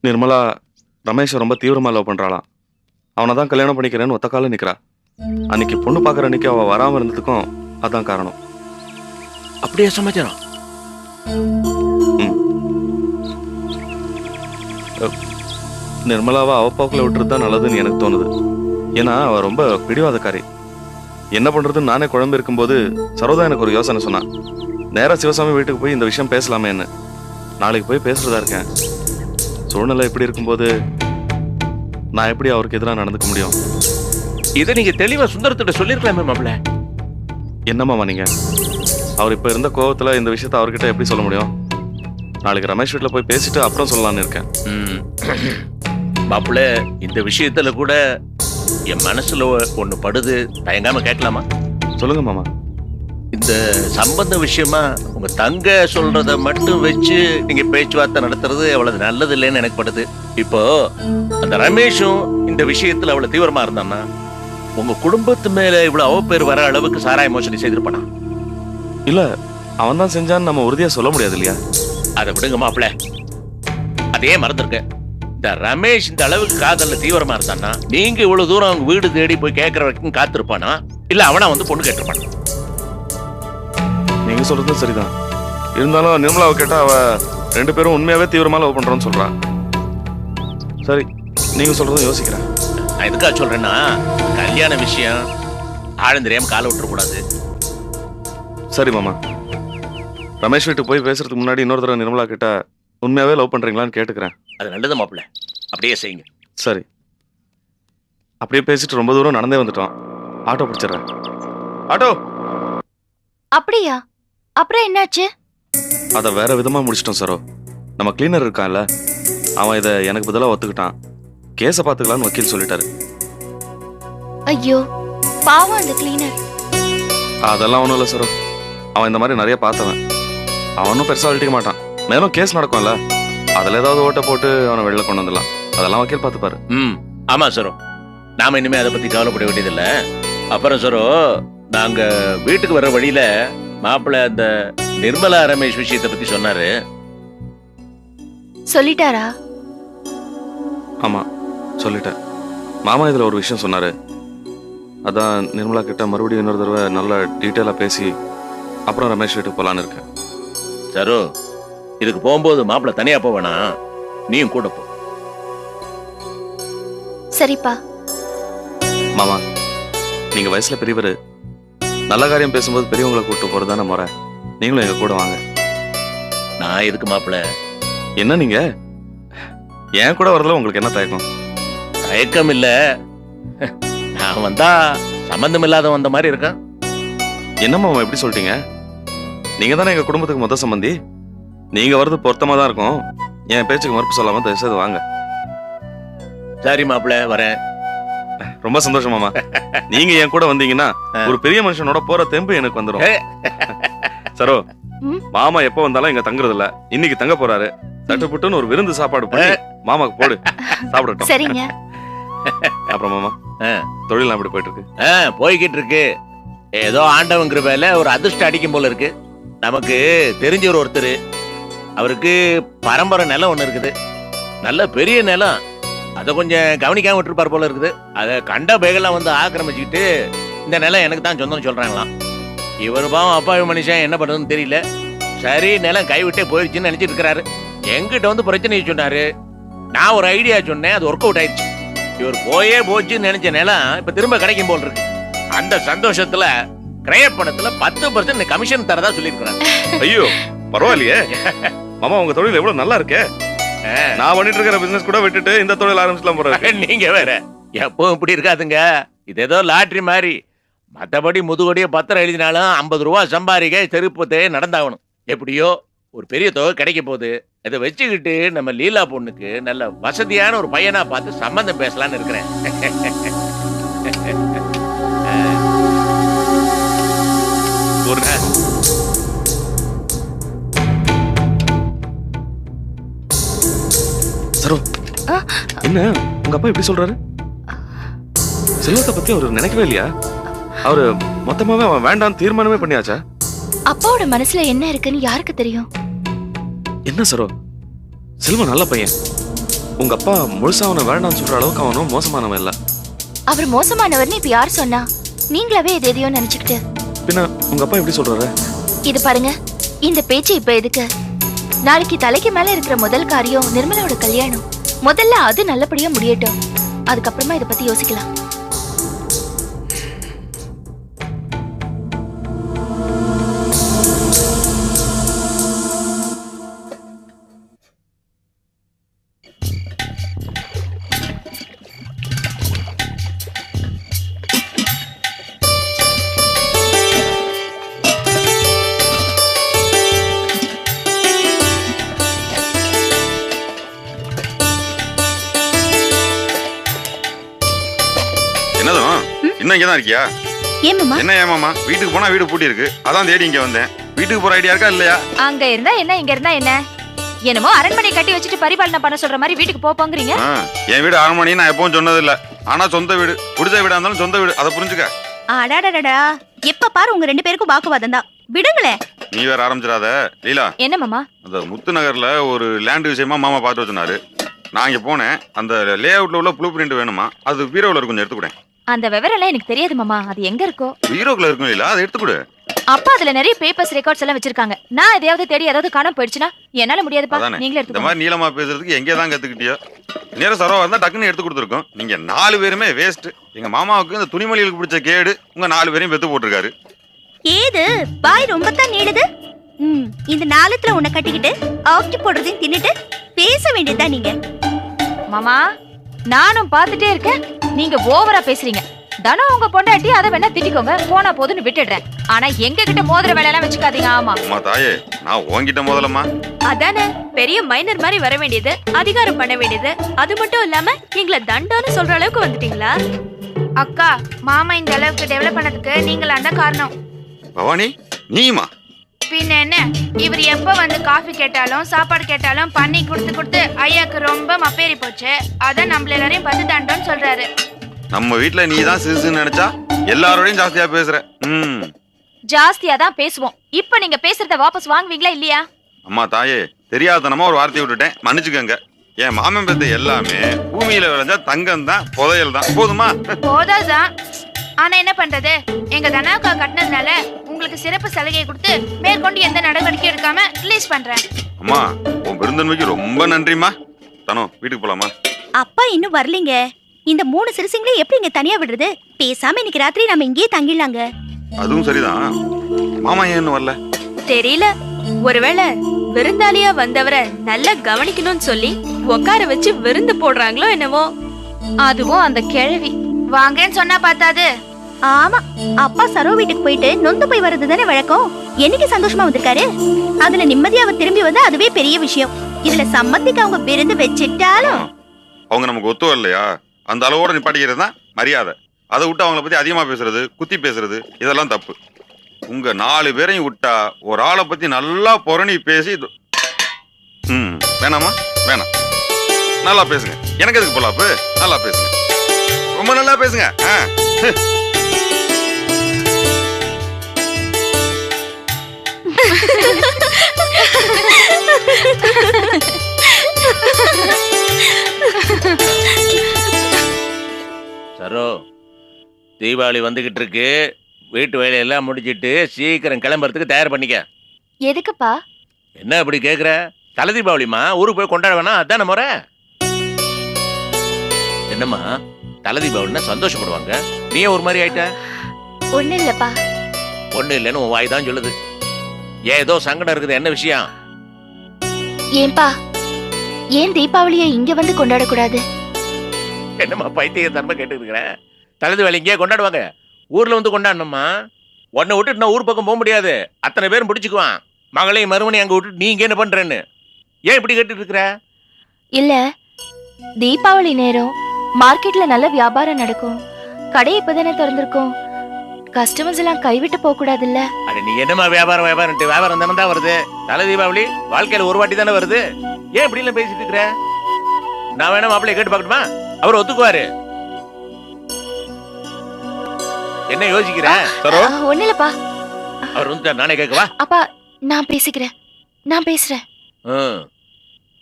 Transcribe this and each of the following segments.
நிர்மலா ரமேஷை ரொம்ப தீவிரமா லவ் பண்றாளாம். அவனை தான் கல்யாணம் பண்ணிக்கிறேன்னு ஒத்த கால நிக்கிறா. அன்னைக்கு பொண்ணு பார்க்குற அன்னைக்கு அவ வராம இருந்ததுக்கும் அதான் காரணம். அப்படியே சமாச்சாரம். நிர்மலாவை அவப்பாக்குல விட்டுறது தான் நல்லதுன்னு எனக்கு தோணுது. ஏன்னா அவ ரொம்ப பிடிவாதக்காரி. என்ன பண்றதுன்னு நானே குழம்பு இருக்கும்போது சரோதா எனக்கு ஒரு யோசனை சொன்னான். நேரா சிவசாமி வீட்டுக்கு போய் இந்த விஷயம் பேசலாமேன்னு. நாளைக்கு போய் பேசுறதா இருக்கேன். சூழ்நிலை எப்படி இருக்கும்போது நான் எப்படி அவருக்கு எதிராக நடந்துக்க முடியும்? இதை நீங்க தெளிவா சுந்தரத்திட்ட சொல்லிருக்கலாமே மாப்பிள்ள. என்னம்மா நீங்க? அவர் இப்ப இருந்த கோவத்துல இந்த விஷயத்த அவர்கிட்ட எப்படி சொல்ல முடியும்? நாளைக்கு ரமேஷ் வீட்டுல போய் பேசிட்டு அப்புறம் சொல்லலாம்னு இருக்கேன். மாப்பிள்ள, இந்த விஷயத்துல கூட என் மனசுல ஒண்ணு படுது, தயங்காம கேட்கலாமா? சொல்லுங்க மாமா. இந்த சம்பந்த விஷயமா உங்க தங்க சொல்றத மட்டும் வச்சு நீங்க பேச்சுவார்த்தை நடத்துறது அவ்வளவு நல்லது இல்லைன்னு எனக்கு படுது. இப்போ அந்த ரமேஷும் இந்த விஷயத்துல அவ்வளவு தீவிரமா இருந்தான்னா உங்க குடும்பத்து மேல இவ்வளவு அவப்பேர் வர அளவுக்கு சாராய மோசடி செய்திருப்பானா? இல்ல, அவன் தான் செஞ்சான்னு நம்ம உறுதியா சொல்ல முடியாது இல்லையா? அதை விடுங்க மாப்பிள்ள, அதே மறந்துருக்க. இந்த ரமேஷ் இந்த அளவுக்கு காதல்ல தீவிரமா இருந்தான்னா நீங்க இவ்வளவு தூரம் அவங்க வீடு தேடி போய் கேட்கற வரைக்கும் காத்திருப்பானா, இல்ல அவனா வந்து பொண்ணு கேட்டிருப்பானா? நீங்க சொல்றதும் சரிதான். இருந்தாலும் நிர்மலாவை கேட்டா அவ ரெண்டு பேரும் உண்மையாவே தீவிரமா லவ் பண்றோம்னு சொல்றான். சரி, நீங்க சொல்றதும் யோசிக்கிறேன். நான் எதுக்காக சொல்றேன்னா, கல்யாண விஷயம் ஆழந்தெரியாம காலை விட்டுறக்கூடாது. சரி மாமா, ரமேஷ் வீட்டுக்கு போய் பேசுறதுக்கு முன்னாடி இன்னொரு தடவை நிர்மலா கிட்ட உண்மையாவே லவ் பண்றீங்களான்னு கேட்டுக்கிறேன். அது நல்லது மாப்பிள்ள, அப்படியே செய்யுங்க. சரி, அப்படியே பேசிட்டு ரொம்ப தூரம் நடந்தே வந்துட்டோம். ஆட்டோ பிடிச்சிடுறேன். ஆட்டோ. அப்படியா? அப்புறம் என்னாச்சு? அதை வேற விதமா முடிச்சிட்டோம் சரோ. நம்ம கிளீனர் இருக்கான்ல, அவன் இதை எனக்கு பதிலாக ஒத்துக்கிட்டான். கேஸை பார்த்துக்கலான்னு வக்கீல் சொல்லிட்டாரு. ஐயோ பாவம் அந்த கிளீனர். அதெல்லாம் ஒன்றும் இல்லை சரோ. அவன் இந்த மாதிரி நிறைய பார்த்தவன். அவனும் பெருசாக அழட்டிக்க மாட்டான். மேலும் கேஸ் நடக்கும்ல, அதில் ஏதாவது ஓட்ட போட்டு அவனை வெளில கொண்டு வந்துடலாம். அதெல்லாம் வக்கீல் பார்த்துப்பாரு. ஆமா சரோ, நாம இனிமே அதை பத்தி கவலைப்பட வேண்டியதில்லை. அப்புறம் சரோ, நாங்க வீட்டுக்கு வர்ற வழியில மாப்பிள்ள அந்த நிர்மலா ரமேஷ் விஷயத்தை பத்தி சொன்னாரு. சொல்லிட்டாரா? ஆமா, சொல்லிட்டேன். மாமா இதுல ஒரு விஷயம் சொன்னாரு. அதான் நிர்மலா கிட்ட மறுபடியும் இன்னொரு தடவை நல்ல டீட்டெயிலா பேசி அப்புறம் ரமேஷ் வீட்டுக்கு போலான்னு இருக்கேன். சரோ, இதுக்கு போகும்போது மாப்பிள்ள தனியா போவேனா, நீயும் கூட போ. சரிப்பா. மாமா, நீங்க வயசுல பெரியவர். நல்ல காரியம் பேசும்போது பெரியவங்களை கூட்டு போறதான முறை. நீங்களும் எங்க கூட வாங்க. நான் எதுக்கு மாப்பிள்ள? என்ன நீங்க என் கூட வரதுல உங்களுக்கு என்ன தயக்கம்? தயக்கம் இல்ல, நான் வந்தா சம்பந்தம் இல்லாத வந்த மாதிரி இருக்கான். என்ன மாமா எப்படி சொல்லிட்டீங்க? நீங்க தானே எங்க குடும்பத்துக்கு மொத்த சம்பந்தி. நீங்க வர்றது பொருத்தமா தான் இருக்கும். என் பேச்சுக்கு மறுப்பு சொல்லாம தயவுசெய்து வாங்க. சரி மாப்பிள்ள, வரேன். ரொம்ப சந்தோஷம் மாமா. நீங்க என் கூட வந்தீங்கன்னா ஒரு பெரிய மனுஷனோட போற தெம்பு எனக்கு வந்துடும். சரோ, மாமா எப்ப வந்தாலும் இங்க தங்குறது இல்ல. இன்னைக்கு தங்க போறாரு. தட்டுப்புட்டுன்னு ஒரு விருந்து சாப்பாடு பண்ணி மாமாக்கு போடு, சாப்பிடட்டும். சரிங்க. அப்புறம் மாமா, தொழில் அப்படி போயிட்டு இருக்கு? போய்கிட்டு இருக்கு. ஏதோ ஆண்டவங்கிற வேலை ஒரு அதிர்ஷ்டம் அடிக்கும் போல இருக்கு. நமக்கு தெரிஞ்சவர் ஒருத்தர், அவருக்கு பரம்பரை நிலம் ஒண்ணு இருக்குது. நல்ல பெரிய நிலம். அதை கொஞ்சம் கவனிக்காம விட்டுருப்பார் போல இருக்குது. அதை கண்ட பேகெல்லாம் வந்து ஆக்கிரமிச்சுக்கிட்டு இந்த நிலம் எனக்கு தான் சொந்தம் சொல்றாங்களாம். இவர் பாவம் அப்பாவி மனுஷன், என்ன பண்றதுன்னு தெரியல. சரி, நிலம் கைவிட்டே போயிடுச்சுன்னு நினைச்சிட்டு இருக்கிறாரு. எங்கிட்ட வந்து பிரச்சனையை சொன்னாரு. நான் ஒரு ஐடியா சொன்னேன், அது ஒர்க் அவுட் ஆயிடுச்சு. இவர் போயே போச்சுன்னு நினைச்ச நிலம் இப்ப திரும்ப கிடைக்கும் போல் இருக்கு. அந்த சந்தோஷத்துல கிரய பணத்துல 10% கமிஷன் தரதா சொல்லிருக்கிறாரு. ஐயோ பரவாயில்லையே மாமா, உங்க தொழில் எவ்வளவு நல்லா இருக்கே. நான் பண்ணிட்டு இருக்கிற பிசினஸ் கூட விட்டுட்டு இந்த தொழில் ஆரம்பிச்சலாம் போறாரு. நீங்க வேற எப்பவும் இப்படி இருக்காதுங்க. இது ஏதோ லாட்டரி மாதிரி. மற்றபடி முதுகொடிய பத்திரம் எழுதினாலும் 50 ரூபா சம்பாதிக்க தெருப்பத்தே நடந்தாகணும். எப்படியோ ஒரு பெரிய தொகை கிடைக்க போகுது. இதை வச்சுக்கிட்டு நம்ம லீலா பொண்ணுக்கு நல்ல வசதியான ஒரு பையனா பார்த்து சம்பந்தம் பேசலான்னு இருக்கிறேன். சரோ, என்ன உங்க அப்பா இப்படி சொல்றாரு? செல்வத்தை பத்தி அவரு நினைக்கவே இல்லையா? அவரு மொத்தமாவே அவன் வேண்டாம் தீர்மானமே பண்ணியாச்சா? அப்பாவோட மனசுல என்ன இருக்குன்னு யாருக்கு தெரியும்? என்ன சரோ, செல்வம் நல்ல பையன். உங்க அப்பா முழுசா அவனை வேண்டாம்னு சொல்ற அளவுக்கு அவனும் மோசமானவன் இல்ல. அவர் மோசமானவர்னு இப்ப யார் சொன்னா? நீங்களாவே எதையோ நினைச்சுக்கிட்டு. பின்ன உங்க அப்பா எப்படி சொல்றாரு? இது பாருங்க, இந்த பேச்சு இப்ப எதுக்கு? நாளைக்கு தலைக்கு மேல இருக்கிற முதல் காரியம் நிர்மலாவோட கல்யாணம். முதல்ல அது நல்லபடியா முடியட்டும், அதுக்கப்புறமா இத பத்தி யோசிக்கலாம். என்னதும் இன்னும் இங்கதான் இருக்கியா? ஏமாமா? என்ன ஏமாமா? வீட்டுக்கு போனா வீடு பூட்டி இருக்கு, அதான் தேடி இங்க வந்தேன். வீட்டுக்கு போற ஐடியா இருக்கா இல்லையா? அங்க இருந்தா என்ன, இங்க இருந்தா என்ன? என்னமோ அரண்மனை கட்டி வச்சுட்டு பரிபாலனை பண்ண சொல்ற மாதிரி வீட்டுக்கு போங்கறீங்க. என் வீடு அரண்மனை நான் எப்பவும் சொன்னது இல்ல. ஆனா சொந்த வீடு, குடிசை வீடா இருந்தாலும் சொந்த வீடு, அதை புரிஞ்சுக்க. அடாடாடா, எப்ப பாரு உங்க 2 பேருக்கும் வாக்குவாதம் தான். விடுங்களே. நீ வேற ஆரம்பிச்சிடாத லீலா. என்ன மாமா? அந்த முத்து நகர்ல ஒரு லேண்ட் விஷயமா மாமா பார்த்து வச்சினாரு. நான் இங்க போனேன். அந்த லே அவுட்ல உள்ள ப்ளூ பிரிண்ட் வேணுமா? அது பீரோல கொஞ்சம் எடுத்துக்கூடேன். அந்த விவரம் எல்லாம் எனக்கு தெரியாது மாமா. அது எங்க இருக்கோ? பீரோக்குள்ள இருக்கும் லீலா, அதை எடுத்துக்கூடு. அப்பா அதுல நிறைய பேப்பர்ஸ் ரெக்கார்ட்ஸ் எல்லாம் வச்சிருக்காங்க. நான் எதையாவது தேடி ஏதாவது காணாம போயிடுச்சுன்னா என்னால முடியாதுப்பா. நீங்களே இந்த எடுத்துக்கோங்க. மாதிரி நீளமா பேசுறதுக்கு எங்கே தான் கத்துக்கிட்டியோ? நேரம் சரவா இருந்தா டக்குன்னு எடுத்து கொடுத்துருக்கோம். நீங்க 4 பேருமே வேஸ்ட். எங்க மாமாவுக்கு இந்த துணிமணிகளுக்கு பிடிச்ச கேடு உங்க 4 பேரையும் பெத்து போட்டிருக்காரு. ஏது பாய் ரொம்ப தான் நீடுது. இந்த நாளத்துல உன்னை கட்டிக்கிட்டு ஆக்கி போடுறதையும் தின்னுட்டு பேச வேண்டியதுதான் நீங்க. மாமா, நானும் பாத்துட்டே இருக்கேன், நீங்க ஓவரா பேசுறீங்க. தனம் உங்க பொண்டாட்டி, அதை வேணா திட்டிக்கோங்க, போனா போதுன்னு விட்டுடுறேன். ஆனா எங்க கிட்ட மோதிர வேலையெல்லாம் வச்சுக்காதீங்க. ஆமா அம்மா தாயே, நான் உன்கிட்ட முதலம்மா. அதானே பெரிய மைனர் மாதிரி வர வேண்டியது, அதிகாரம் பண்ண வேண்டியது. அது மட்டும் இல்லாம எங்களை தண்டம்னு சொல்ற அளவுக்கு வந்துட்டீங்களா? அக்கா, மாமா இந்த அளவுக்கு டெவலப் பண்ணதுக்கு நீங்களா தான் காரணம். பவானி, நீமா? பின்ன என்ன, இவர் எப்ப வந்து காஃபி கேட்டாலும் சாப்பாடு கேட்டாலும் பண்ணி கொடுத்து ஐயாக்கு ரொம்ப மப்பேறி போச்சு. அதான் நம்மள எல்லாரையும் பத்து தண்டோன்னு சொல்றாரு. நம்ம வீட்டுல நீ தான் சிறுசுன்னு நினைச்சா எல்லாரோடையும் ஜாஸ்தியா பேசுற. ஜாஸ்தியா தான் பேசுவோம். இப்ப நீங்க பேசுறத வாபஸ் வாங்குவீங்களா இல்லையா? அம்மா தாயே, தெரியாதனமா ஒரு வார்த்தையை விட்டுட்டேன், மன்னிச்சுக்கங்க. என் மாமன் பெத்த எல்லாமே பூமியில விளைஞ்சா தங்கம் தான், புதையல் தான். போதுமா? போதாதான். ஆனா என்ன பண்றது, எங்க தனாக்கா கட்டினதுனால உங்களுக்கு சிறப்பு சலுகை கொடுத்து மேற்கொண்டு எந்த நடவடிக்கையும் எடுக்காம ரிலீஸ் பண்றேன். அம்மா, உன் பெருந்தன்மைக்கு ரொம்ப நன்றிமா. தனோ, வீட்டுக்கு போலாமா? அப்பா இன்னும் வரலீங்க. இந்த 3 சிறுசிங்களையும் எப்படி இங்க தனியா விடுறது? பேசாம இன்னைக்கு ராத்திரி நம்ம இங்கேயே தங்கிடலாங்க. அதுவும் சரிதான். மாமா ஏன் இன்னும் வரல? தெரியல, ஒருவேளை விருந்தாளியா வந்தவரை நல்லா கவனிக்கணும்னு சொல்லி உட்கார வச்சு விருந்து போடுறாங்களோ என்னவோ. அதுவும் அந்த கிழவி வாங்கன்னு சொன்னா பார்த்தாது. ஆமா, அப்பா சரோ வீட்டுக்கு போயிட்டு நொந்து போய் வர்றது தானே வழக்கம். என்னைக்கு சந்தோஷமா வந்திருக்காரு. அதுல நிம்மதியா அவர் திரும்பி வந்தா அதுவே பெரிய விஷயம். இதுல சம்மந்திக்கு அவங்க விருந்து வச்சிட்டாலும் அவங்க நமக்கு ஒத்து வரலையா? அந்த அளவோட நிப்பாட்டிக்கிறது தான் மரியாதை. அதை விட்டு அவங்கள பத்தி அதிகமா பேசுறது, குத்தி பேசுறது, இதெல்லாம் தப்பு. உங்க 4 பேரையும் விட்டா ஒரு ஆளை பத்தி நல்லா புரணி பேசி வேணாமா? வேணாம். நல்லா பேசுங்க. எனக்கு எதுக்கு பொல்லாப்பு? நல்லா பேசுங்க, ரொம்ப நல்லா பேசுங்க. சரோ, தீபாவளி வந்துகிட்டு இருக்கு. வீட்டு வேலையெல்லாம் முடிச்சிட்டு சீக்கிரம் கிளம்புறதுக்கு தயார் பண்ணிக்க. எதுக்குப்பா? என்ன அப்படி கேக்குற? தலை தீபாவளிமா, ஊருக்கு போய் கொண்டாட வேணாம், அதான முறை. என்னம்மா, தலை தீபாவளின்னா சந்தோஷப்படுவாங்க, நீ ஒரு மாதிரி ஆயிட்ட? ஒண்ணு இல்லப்பா. ஒண்ணு இல்லைன்னு உன் வாய் தான் சொல்லுது. ஏதோ சங்கடம் இருக்குது, என்ன விஷயம்? ஏன்பா, ஏன் தீபாவளியை இங்க வந்து கொண்டாடக்கூடாது? என்னம்மா பைத்திய தன்மை கேட்டு இருக்கிற? தலை தீபாவளி இங்கே கொண்டாடுவாங்க, ஊர்ல வந்து கொண்டாடணுமா? உன்னை விட்டுட்டு நான் ஊர் பக்கம் போக முடியாது. அத்தனை பேரும் பிடிச்சுக்குவான். மகளையும் மறுமனையும் அங்க விட்டுட்டு நீ இங்க என்ன பண்றேன்னு ஏன் இப்படி கேட்டு இருக்கிற? இல்ல, தீபாவளி நேரம் மார்க்கெட்ல நல்ல வியாபாரம் நடக்கும். கடை இப்பதானே திறந்திருக்கும். கஸ்டமர்ஸ் எல்லாம் கைவிட்டு போக கூடாது இல்ல? அட நீ என்னமா வியாபாரம் வியாபாரம் தானே தான் வருது. தலை தீபாவளி வாழ்க்கையில ஒரு வாட்டி தானே வருது. ஏன் இப்படி எல்லாம் பேசிட்டு இருக்கிற? நான் வேணா மாப்பிள்ளைய கேட்டு பார்க்கணுமா? அவர் ஒத்துக்குவாரு. என்ன யோசிக்கிற? ஒண்ணு இல்லப்பா. அவர் வந்து நானே கேட்கவா? அப்பா, நான் பேசிக்கிறேன், நான் பேசுறேன்.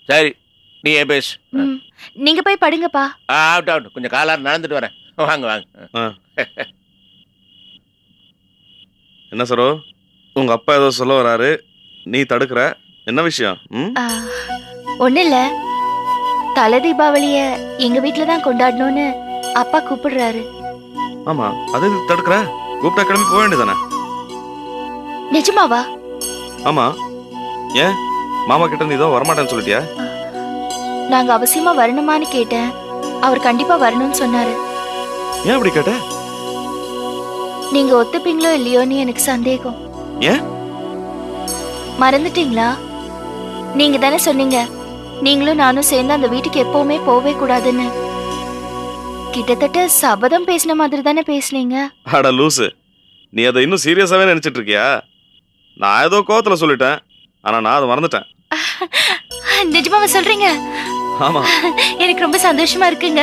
சரி, நீ ஏன் பேசு. ம், நீங்க போய் படுங்கப்பா. ஆகட்டும் ஆகட்டும், கொஞ்சம் காலார நடந்துட்டு வரேன். வாங்க வாங்க. என்ன சரோ, உங்க அப்பா ஏதோ சொல்ல வராரு, நீ தடுக்கிற. என்ன விஷயம்? ம்? ஒண்ணு இல்ல, தலை தீபாவளிய எங்க வீட்டுல தான் கொண்டாடணும்னு அப்பா கூப்பிடுறாரு. ஆமா, அது எதுக்கு தடுக்கிற? கூப்பிட்டா கிளம்பி போக வேண்டியதானே? நிஜமாவா? ஆமா, ஏன் மாமா கிட்ட இருந்து ஏதோ வரமாட்டேன்னு சொல்லிட்டியா? நாங்க அவசியமா வரணுமான்னு கேட்டேன். அவர் கண்டிப்பா வரணும்னு சொன்னாரு. ஏன் அப்படி கேட்ட? நீங்க ஒத்துப்பீங்களோ இல்லையோன்னு எனக்கு சந்தேகம். ஏன்? மறந்துட்டீங்களா? நீங்க தானே சொன்னீங்க நீங்களும் நானும் சேர்ந்து அந்த வீட்டுக்கு எப்பவுமே போவே கூடாதுன்னு. கிட்டத்தட்ட சபதம் பேசின மாதிரி தானே பேசுனீங்க. அட லூசு, நீ அதை இன்னும் சீரியஸாவே நினைச்சிட்டு இருக்கியா? நான் ஏதோ கோவத்துல சொல்லிட்டேன், ஆனா நான் அதை மறந்துட்டேன். நிஜமாவா சொல்றீங்க? ஆமா, எனக்கு ரொம்ப சந்தோஷமா இருக்குங்க.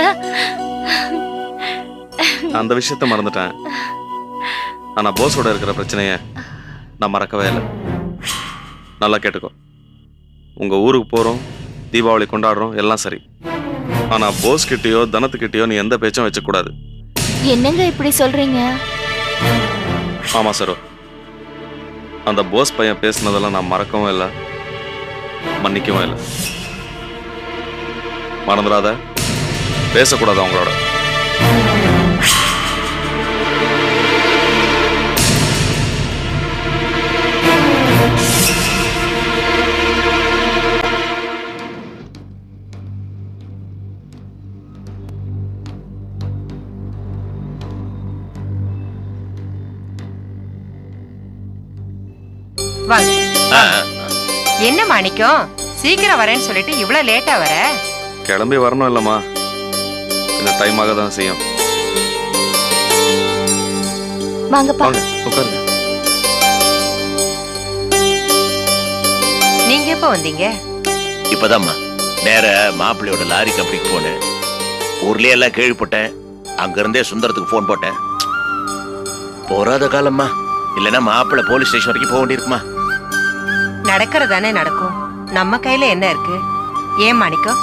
அந்த விஷயத்த மறந்துட்டேன். ஆனா போஸோட இருக்கிற பிரச்சனைய நான் மறக்கவே இல்லை. நல்லா கேட்டுக்கோ, உங்க ஊருக்கு போறோம், தீபாவளி கொண்டாடுறோம், எல்லாம் சரி. ஆனா போஸ் கிட்டயோ தனத்துக்கிட்டயோ நீ எந்த பேச்சும் வச்சக்கூடாது. என்னங்க இப்படி சொல்றீங்க? ஆமா சரோ, அந்த போஸ் பையன் பேசினதெல்லாம் நான் மறக்கவும் இல்லை, மன்னிக்கவும் இல்லை. மறந்துடாத, பேசக்கூடாது அவங்களோட. வாங்க. ஆ, என்ன மாணிக்கம், சீக்கிரம் வரேன்னு சொல்லிட்டு இவ்வளவு லேட்டா வர? கிளம்பி வரணும் இல்லம்மா, கொஞ்சம் டைம் ஆக தான் செய்யும். வாங்கப்பா. வாங்க உட்காருங்க. நீங்க எப்ப வந்தீங்க? இப்பதாம்மா நேர மாப்பிள்ளையோட லாரி கம்பெனிக்கு போனேன். ஊர்லயே எல்லாம் கேள்விப்பட்டேன். அங்க இருந்தே சுந்தரத்துக்கு போன் போட்டேன். போறாத காலம்மா, இல்லைன்னா மாப்பிள்ளை போலீஸ் ஸ்டேஷன் வரைக்கும் போக வேண்டியிருக்குமா? நடக்கிறதானே நடக்கும், நம்ம கையில என்ன இருக்கு? ஏன் மாணிக்கம்,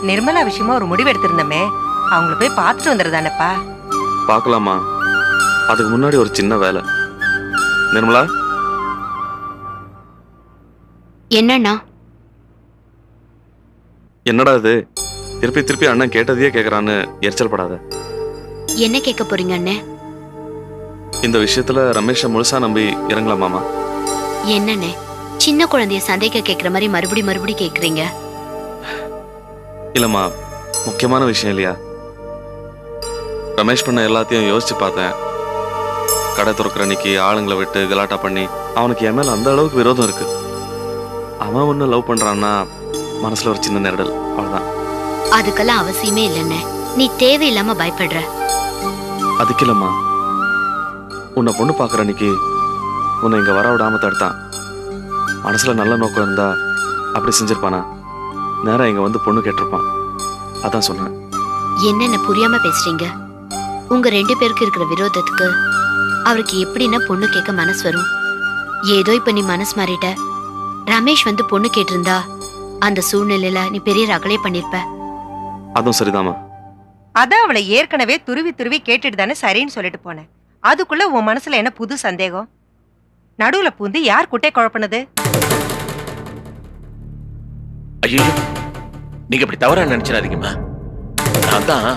நிர்மலா விஷயமா ஒரு முடிவு எடுத்திருந்தோமே, அவங்கள போய் பார்த்துட்டு வந்துடுறதானப்பா? பார்க்கலாமா, அதுக்கு முன்னாடி ஒரு சின்ன வேலை. நிர்மலா, என்னண்ணா? என்னடா இது, திருப்பி திருப்பி அண்ணன் கேட்டதையே கேட்கறான்னு எரிச்சல் படாத. என்ன கேட்க போறீங்க அண்ணே? இந்த விஷயத்துல ரமேஷை முழுசா நம்பி இறங்கலாமாமா? என்னண்ணே சின்ன குழந்தைய சந்தேக கேக்குற மாதிரி மறுபடி கேக்குறீங்க? இல்லம்மா, முக்கியமான விஷயம் இல்லையா? ரமேஷ் பண்ண எல்லாத்தையும் யோசிச்சு பார்த்தேன். கடை துறக்கிற அன்னைக்கு ஆளுங்களை விட்டு கலாட்டா பண்ணி அவனுக்கு என் மேல அந்த அளவுக்கு விரோதம் இருக்கு. அவன் ஒண்ணு லவ் பண்றான்னா மனசுல ஒரு சின்ன நெருடல், அவ்வளவுதான். அதுக்கெல்லாம் அவசியமே இல்லைண்ணே, நீ தேவையில்லாம பயப்படுற. அதுக்கு இல்லம்மா, உன்னை பொண்ணு பாக்குற அன்னைக்கு உன்னை இங்க வர விடாம தடுத்தான். மனசுல நல்ல நோக்கம் இருந்தா அப்படி செஞ்சிருப்பானா? நேரா இங்க வந்து பொண்ணு கேட்டிருப்பான், அதான் சொன்னேன். என்னென்ன புரியாம பேசுறீங்க? உங்க 2 பேருக்கு இருக்கிற விரோதத்துக்கு அவருக்கு எப்படின்னா பொண்ணு கேட்க மனசு வரும்? ஏதோ இப்ப நீ மனசு மாறிட்ட. ரமேஷ் வந்து பொண்ணு கேட்டிருந்தா அந்த சூழ்நிலையில நீ பெரிய ரகலே பண்ணிருப்ப. அதுவும் சரிதாமா. அதான் அவளை ஏற்கனவே துருவி கேட்டுட்டு தானே சரின்னு சொல்லிட்டு போனேன். அதுக்குள்ள உன் மனசுல என்ன புது சந்தேகம்? நடுவுல பூந்து யார் குட்டை குழப்பினது? ஐயோ, நீங்க இப்படி தவறா நினைச்சிடாதீங்கம்மா. நான் தான்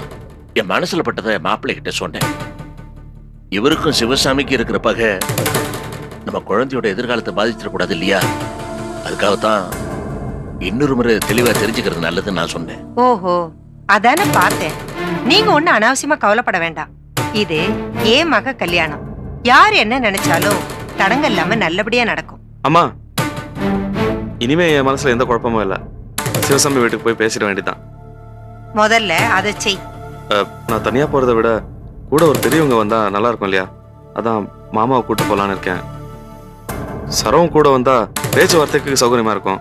என் மனசுல பட்டதை மாப்பிள்ளை கிட்ட சொன்னேன். இவருக்கும் சிவசாமிக்கு இருக்கிற பகை நம்ம குழந்தையோட எதிர்காலத்தை பாதிச்சிடக்கூடாது இல்லையா? அதுக்காகத்தான் இன்னொரு முறை தெளிவா தெரிஞ்சுக்கிறது நல்லதுன்னு நான் சொன்னேன். ஓஹோ, அதானே பார்த்தேன். நீங்க ஒண்ணு அனாவசியமா கவலைப்பட வேண்டாம். இது ஏன் மக கல்யாணம். யார் என்ன நினைச்சாலும் தடங்க இல்லாம நல்லபடியா நடக்கும். அம்மா, இனிமே என் மனசுல எந்த குழப்பமும் இல்ல. சிவசாமி வீட்டுக்கு போய் பேசிட வேண்டியதான். முதல்ல அதை செய். நான் தனியா போறதை விட கூட ஒரு பெரியவங்க வந்தா நல்லா இருக்கும் இல்லையா? அதான் மாமாவை கூட்டு போலான்னு இருக்கேன். சரவும் கூட வந்தா பேச்சுவார்த்தைக்கு சௌகரியமா இருக்கும்.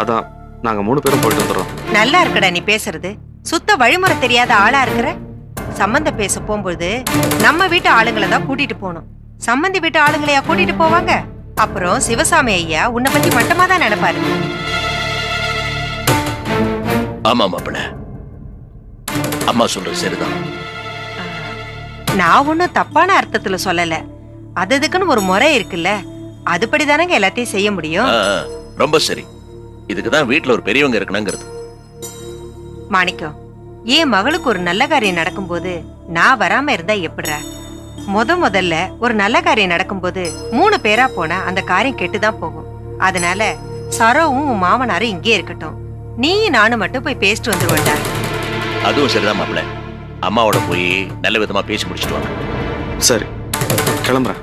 அதான் நாங்க 3 பேரும் போயிட்டு வந்துடுறோம். நல்லா இருக்கடா நீ பேசுறது. சுத்த வழிமுறை தெரியாத ஆளா இருக்கிற. சம்பந்தம் பேச போகும்போது நம்ம வீட்டு ஆளுங்களை தான் கூட்டிட்டு போகணும். சம்பந்தி வீட்டு ஆளுங்களையா கூட்டிட்டு போவாங்க? அப்புறம் சிவசாமி ஐயா உன்னை பத்தி மட்டமா தான் நினைப்பாரு. ஆமா மாப்பிள்ள, அம்மா சொல்றது சரிதான். நான் ஒன்னும் தப்பான அர்த்தத்துல சொல்லல. அதுக்குன்னு ஒரு முறை இருக்குல்ல, அதுபடி தானங்க எல்லாத்தையும் செய்ய முடியும். ரொம்ப சரி. இதுக்குதான் வீட்டுல ஒரு பெரியவங்க இருக்கணுங்கிறது. மாணிக்கம், என் மகளுக்கு ஒரு நல்ல காரியம் நடக்கும்போது நான் வராம இருந்தா எப்படிற? முதல்ல ஒரு நல்ல காரியம் நடக்கும்போது 3 பேரா போனா அந்த காரியம் கெட்டுதான் போகும். அதனால சரோவும் உன் மாமனாரும் இங்கே இருக்கட்டும். நீயும் நானும் மட்டும் போய் பேசிட்டு வந்துருவேன்டா. அதுவும் சரிதான் மாப்பிள்ள. அம்மாவோட போய் நல்ல விதமா பேசி முடிச்சிட்டு வாங்க. சரி, கிளம்புறேன்.